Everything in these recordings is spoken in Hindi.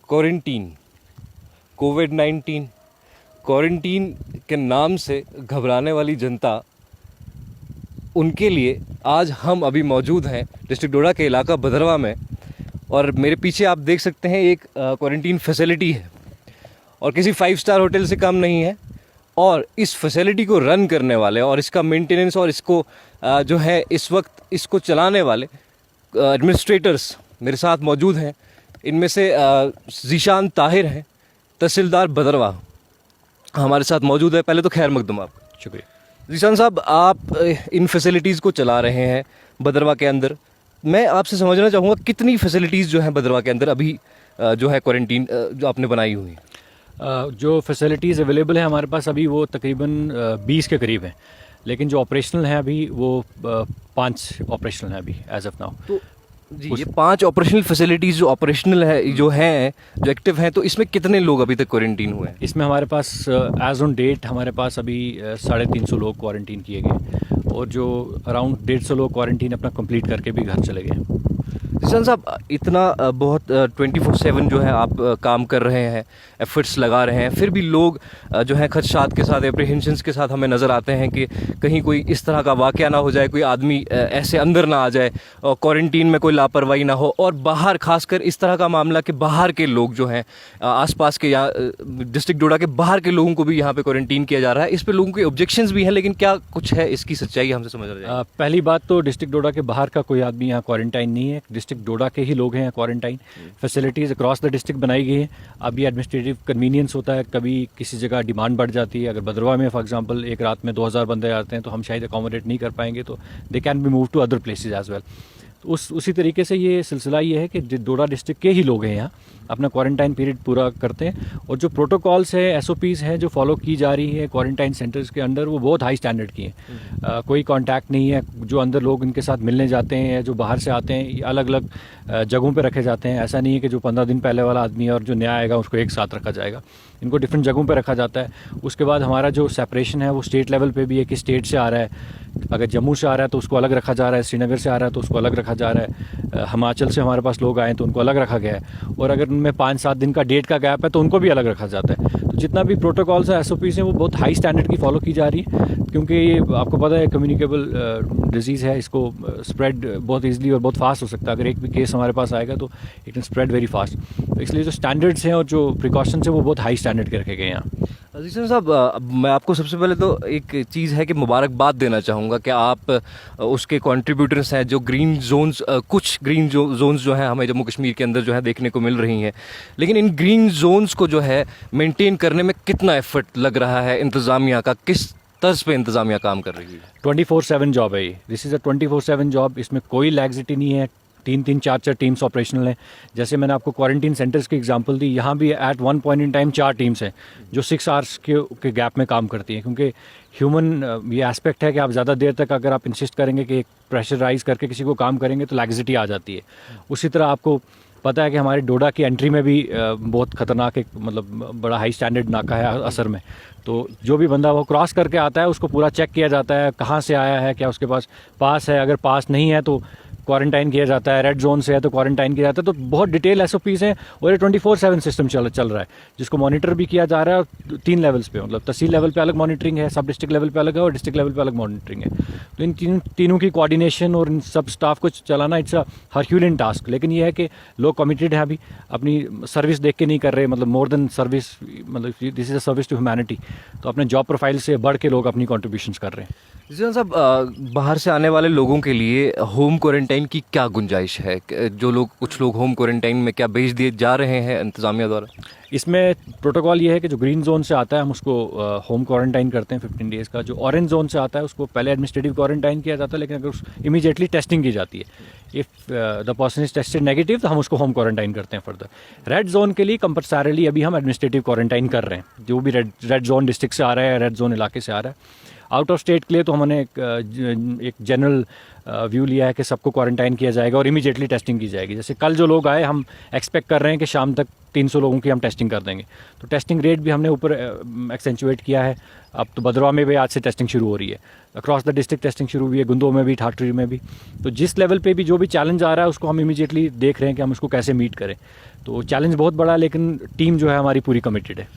क्वारंटीन, कोविड-19, क्वारंटीन के नाम से घबराने वाली जनता, उनके लिए आज हम अभी मौजूद हैं डिस्ट्रिक्ट डोडा के इलाका भदरवा में। और मेरे पीछे आप देख सकते हैं एक क्वारंटीन फैसिलिटी है और किसी 5 स्टार होटल से कम नहीं है। और इस फैसिलिटी को रन करने वाले और इसका मेंटेनेंस और इसको जो है इस वक्त इसको चलाने वाले एडमिनिस्ट्रेटर्स मेरे साथ मौजूद हैं। इनमें से ज़ीशान ताहिर हैं, तहसीलदार भदरवा, हमारे साथ मौजूद है। पहले तो खैर मकदम आपका। शुक्रिया। ज़ीशान साहब, आप इन फैसिलिटीज़ को चला रहे हैं भदरवा के अंदर। मैं आपसे समझना चाहूँगा कितनी फैसिलिटीज़ जो हैं भदरवा के अंदर अभी जो है क्वारंटीन जो आपने बनाई हुई हैं? जो फैसिलिटीज़ अवेलेबल है हमारे पास अभी वो तकरीबन 20 के करीब हैं, लेकिन जो ऑपरेशनल हैं अभी वो 5 ऑपरेशनल हैं अभी एज ऑफ नाउ। तो जी, ये 5 ऑपरेशनल फैसिलिटीज़ जो ऑपरेशनल है, जो हैं, जो एक्टिव हैं, तो इसमें कितने लोग अभी तक क्वारंटीन हुए हैं? इसमें हमारे पास एज ऑन डेट हमारे पास अभी 350 लोग क्वारंटीन किए गए और जो अराउंड 150 लोग क्वारंटीन अपना कंप्लीट करके भी घर चले गए। ज़ीशान साहब, इतना बहुत 24/7 जो है आप काम कर रहे हैं, एफर्ट्स लगा रहे हैं, फिर भी लोग जो है खदशात के साथ, एप्रीहेंशंस के साथ हमें नज़र आते हैं कि कहीं कोई इस तरह का वाक़या ना हो जाए, कोई आदमी ऐसे अंदर ना आ जाए और क्वारंटीन में कोई लापरवाही ना हो। और बाहर खासकर इस तरह का मामला कि बाहर के लोग जो हैं आसपास के या डिस्ट्रिक्ट डोडा के बाहर के लोगों को भी यहाँ पे क्वारंटीन किया जा रहा है। इस पर लोगों के ऑब्जेक्शंस भी हैं, लेकिन क्या कुछ है इसकी सच्चाई हमसे समझ रहे हैं? पहली बात तो डिस्ट्रिक्ट डोडा के बाहर का कोई आदमी यहाँ क्वारंटाइन नहीं है, डिस्ट्रिक्ट डोडा के ही लोग हैं quarantine. Facilities across the district बनाई गई हैं। अब ये एडमिनिस्ट्रेटिव कन्वीनियंस होता है, कभी किसी जगह डिमांड बढ़ जाती है। अगर भदरवा में फॉर एग्जांपल एक रात में 2000 बंदे आते हैं तो हम शायद अकोमोडेट नहीं कर पाएंगे, तो they can be move to other places as well. तो उसी तरीके से ये सिलसिला ये है कि डोडा डिस्ट्रिक्ट के ही लोग हैं यहाँ अपना क्वारंटाइन पीरियड पूरा करते हैं। और जो प्रोटोकॉल्स है, SOPs हैं जो फॉलो की जा रही है क्वारंटाइन सेंटर्स के अंडर, वो बहुत हाई स्टैंडर्ड की हैं। कोई कांटेक्ट नहीं है, जो अंदर लोग इनके साथ मिलने जाते हैं, जो बाहर से आते हैं, अलग अलग जगहों पे रखे जाते हैं। ऐसा नहीं है कि जो 15 दिन पहले वाला आदमी है और जो नया आएगा उसको एक साथ रखा जाएगा, इनको डिफरेंट जगहों पे रखा जाता है। उसके बाद हमारा जो सेपरेशन है वो स्टेट लेवल पे भी है कि स्टेट से आ रहा है, अगर जम्मू से आ रहा है तो उसको अलग रखा जा रहा है, श्रीनगर से आ रहा है तो उसको अलग रखा जा रहा है, हिमाचल से हमारे पास लोग आए तो उनको अलग रखा गया है। और अगर उनमें 5-7 दिन का डेट का गैप है तो उनको भी अलग रखा जाता है। तो जितना भी प्रोटोकॉल्स है, SOPs हैं, वो बहुत हाई स्टैंडर्ड की फॉलो की जा रही है, क्योंकि ये आपको पता है कम्युनिकेबल डिजीज़ है, इसको स्प्रेड बहुत ईजिली और बहुत फास्ट हो सकता है। अगर एक भी केस हमारे पास आएगा तो it can spread very fast. तो इसलिए जो स्टैंडर्ड्स हैं और जो प्रिकॉशंस हैं वो बहुत हाई स्टैंडर्ड के रखे गए हैं यहाँ। ज़ीशान साहब, मैं आपको सबसे पहले तो एक चीज़ है कि मुबारकबाद देना चाहूँगा कि आप उसके कंट्रीब्यूटर्स हैं। जो ग्रीन जोन्स, कुछ ग्रीन जोन्स जो हैं हमें जम्मू कश्मीर के अंदर जो है देखने को मिल रही हैं, लेकिन इन ग्रीन जोन्स को जो है मेंटेन करने में कितना एफर्ट लग रहा है इंतज़ामिया का? किस तर्ज पे इंतज़ामिया काम कर रही है? 24/7 जॉब है ये। This is a 24/7 job. इसमें कोई लैग्जिटी नहीं है। 3-3, 4-4 टीम्स ऑपरेशनल हैं। जैसे मैंने आपको क्वारंटीन सेंटर्स की एग्जांपल दी, यहाँ भी at one point in time 4 teams हैं जो 6 आवर्स के गैप में काम करती हैं, क्योंकि ह्यूमन ये एस्पेक्ट है कि आप ज़्यादा देर तक अगर आप इंसिस्ट करेंगे कि एक प्रेशराइज करके किसी को काम करेंगे तो लैग्जिटी आ जाती है। उसी तरह आपको पता है कि हमारे डोडा की एंट्री में भी बहुत ख़तरनाक एक मतलब बड़ा हाई स्टैंडर्ड नाका है असर में। तो जो भी बंदा वो क्रॉस करके आता है उसको पूरा चेक किया जाता है, कहाँ से आया है, क्या उसके पास पास है, अगर पास नहीं है तो क्वारंटाइन किया जाता है, रेड जोन से है तो क्वारंटाइन किया जाता है। तो बहुत डिटेल SOPs हैं और ये 24/7 सिस्टम चल रहा है, जिसको मॉनिटर भी किया जा रहा है 3 लेवल्स पे। मतलब तहसील लेवल पे अलग मॉनिटरिंग है, सब डिस्ट्रिक्ट लेवल पे अलग है और डिस्ट्रिक्ट लेवल पे अलग मॉनिटरिंग है। तो इन तीनों की कोऑर्डिनेशन और इन सब स्टाफ को चलाना इट्स अ हरक्यूलियन टास्क। लेकिन ये है कि लोग कमिटेड हैं, अभी अपनी सर्विस देख के नहीं कर रहे, मतलब मोर देन सर्विस, मतलब this is a service to humanity. तो अपने जॉब प्रोफाइल से बढ़ के लोग अपनी कॉन्ट्रीब्यूशंस कर रहे हैं। ज़ीशान साहब, बाहर से आने वाले लोगों के लिए होम क्वारंटाइन की क्या गुंजाइश है? जो लोग, कुछ लोग होम क्वारंटाइन में क्या भेज दिए जा रहे हैं इंतज़ामिया द्वारा? इसमें प्रोटोकॉल ये है कि जो ग्रीन जोन से आता है हम उसको होम क्वारंटाइन करते हैं 15 डेज़ का। जो ऑरेंज जोन से आता है उसको पहले एडमिनिस्ट्रेटिव क्वारंटाइन किया जाता है, लेकिन अगर इमीडिएटली टेस्टिंग की जाती है, if the person is tested negative तो हम उसको होम क्वारंटाइन करते हैं फर्दर। रेड जोन के लिए कंपल्सरीली अभी हम एडमिनिस्ट्रेटिव क्वारंटाइन कर रहे हैं, जो भी रेड जोन डिस्ट्रिक्ट से आ रहा है, रेड जोन इलाके से आ रहा है। आउट ऑफ स्टेट के लिए तो हमने एक जनरल व्यू लिया है कि सबको क्वारंटाइन किया जाएगा और इमीडिएटली टेस्टिंग की जाएगी। जैसे कल जो लोग आए, हम एक्सपेक्ट कर रहे हैं कि शाम तक 300 लोगों की हम टेस्टिंग कर देंगे, तो टेस्टिंग रेट भी हमने ऊपर एक्सेंचुएट किया है। अब तो भद्रवाह में भी आज से टेस्टिंग शुरू हो रही है, अक्रॉस द डिस्ट्रिक्ट टेस्टिंग शुरू हुई है, गुंदो में भी, ठाठरी में भी। तो जिस लेवल पे भी जो भी चैलेंज आ रहा है उसको हम इमीडिएटली देख रहे हैं कि हम उसको कैसे मीट करें। तो चैलेंज बहुत बड़ा है, लेकिन टीम जो है हमारी पूरी कमिटेड है।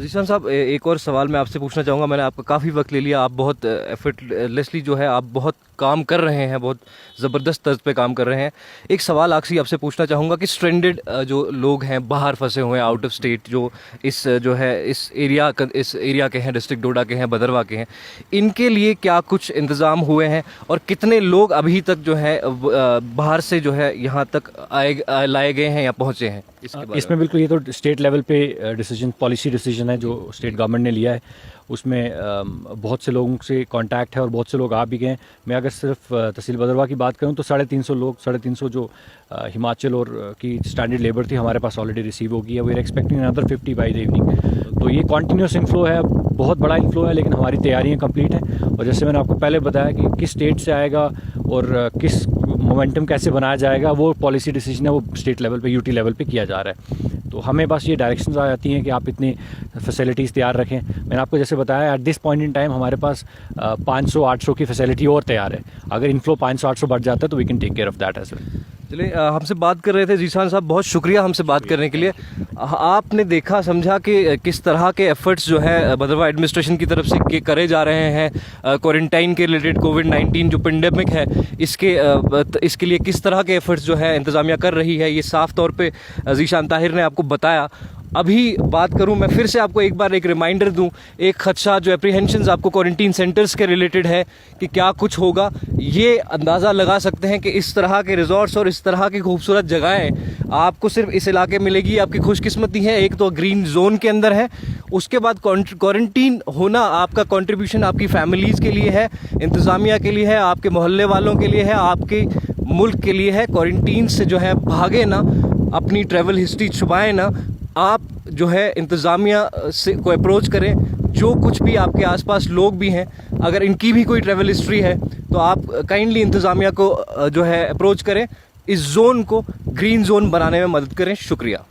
जीशान साहब, एक और सवाल मैं आपसे पूछना चाहूँगा। मैंने आपका काफ़ी वक्त ले लिया, आप बहुत एफर्टलेसली जो है आप बहुत काम कर रहे हैं, बहुत ज़बरदस्त तर्ज पे काम कर रहे हैं। एक सवाल आखिरी आपसे पूछना चाहूँगा कि स्ट्रेंडेड जो लोग हैं, बाहर फंसे हुए हैं, आउट ऑफ स्टेट, जो इस एरिया के हैं, डिस्ट्रिक्ट डोडा के हैं, भदरवाह के हैं, इनके लिए क्या कुछ इंतज़ाम हुए हैं और कितने लोग अभी तक जो है बाहर से जो है यहाँ तक लाए गए हैं या पहुँचे हैं? इसमें बिल्कुल, ये तो स्टेट लेवल पे डिसीजन, पॉलिसी डिसीजन है जो स्टेट गवर्नमेंट ने लिया है। उसमें बहुत से लोगों से कांटेक्ट है और बहुत से लोग आ भी गए हैं। मैं अगर सिर्फ तहसील भदरवाह की बात करूं तो 350 जो हिमाचल और की स्टैंडर्ड लेबर थी हमारे पास ऑलरेडी रिसीव हो गई है। We are expecting another 50 by the evening. तो ये कॉन्टीन्यूस इनफ्लो है, बहुत बड़ा इनफ्लो है, लेकिन हमारी तैयारियाँ कंप्लीट हैं। और जैसे मैंने आपको पहले बताया कि किस स्टेट से आएगा और किस मोमेंटम कैसे बनाया जाएगा, वो पॉलिसी डिसीजन है, वो स्टेट लेवल पे, यूटी लेवल पे किया जा रहा है। तो हमें बस ये डायरेक्शंस आ जाती हैं कि आप इतनी फैसिलिटीज़ तैयार रखें। मैंने आपको जैसे बताया, at this point in time हमारे पास 500-800 की फैसिलिटी और तैयार है। अगर इनफ्लो 500-800 बढ़ जाता है तो we can take care of that as well. चलिए, हमसे बात कर रहे थे जीशान साहब, बहुत शुक्रिया हमसे बात करने के लिए। आपने देखा समझा कि किस तरह के एफर्ट्स जो है भदरवाह एडमिनिस्ट्रेशन की तरफ से करे जा रहे हैं क्वारंटाइन के रिलेटेड। कोविड-19 जो पेंडेमिक है, इसके लिए किस तरह के एफर्ट्स जो है इंतज़ामिया कर रही है, ये साफ तौर पे जीशान ताहिर ने आपको बताया। अभी बात करूं, मैं फिर से आपको एक बार एक रिमाइंडर दूं, एक खदशा जो एप्रीहेंशंस आपको क्वारंटीन सेंटर्स के रिलेटेड है कि क्या कुछ होगा, ये अंदाज़ा लगा सकते हैं कि इस तरह के रिजॉर्ट्स और इस तरह की खूबसूरत जगहें आपको सिर्फ इस इलाके में मिलेगी। आपकी खुशकिस्मती है, एक तो ग्रीन जोन के अंदर है, उसके बाद क्वारंटीन होना आपका कंट्रीब्यूशन आपकी फैमिलीज़ के लिए है, इंतज़ामिया के लिए है, आपके मोहल्ले वालों के लिए है, आपके मुल्क के लिए है। क्वारंटीन से जो है भागे ना, अपनी ट्रैवल हिस्ट्री छुपाएं ना, आप जो है इंतज़ामिया से को अप्रोच करें। जो कुछ भी आपके आसपास लोग भी हैं, अगर इनकी भी कोई ट्रैवल हिस्ट्री है तो आप काइंडली इंतज़ामिया को जो है अप्रोच करें, इस जोन को ग्रीन जोन बनाने में मदद करें। शुक्रिया।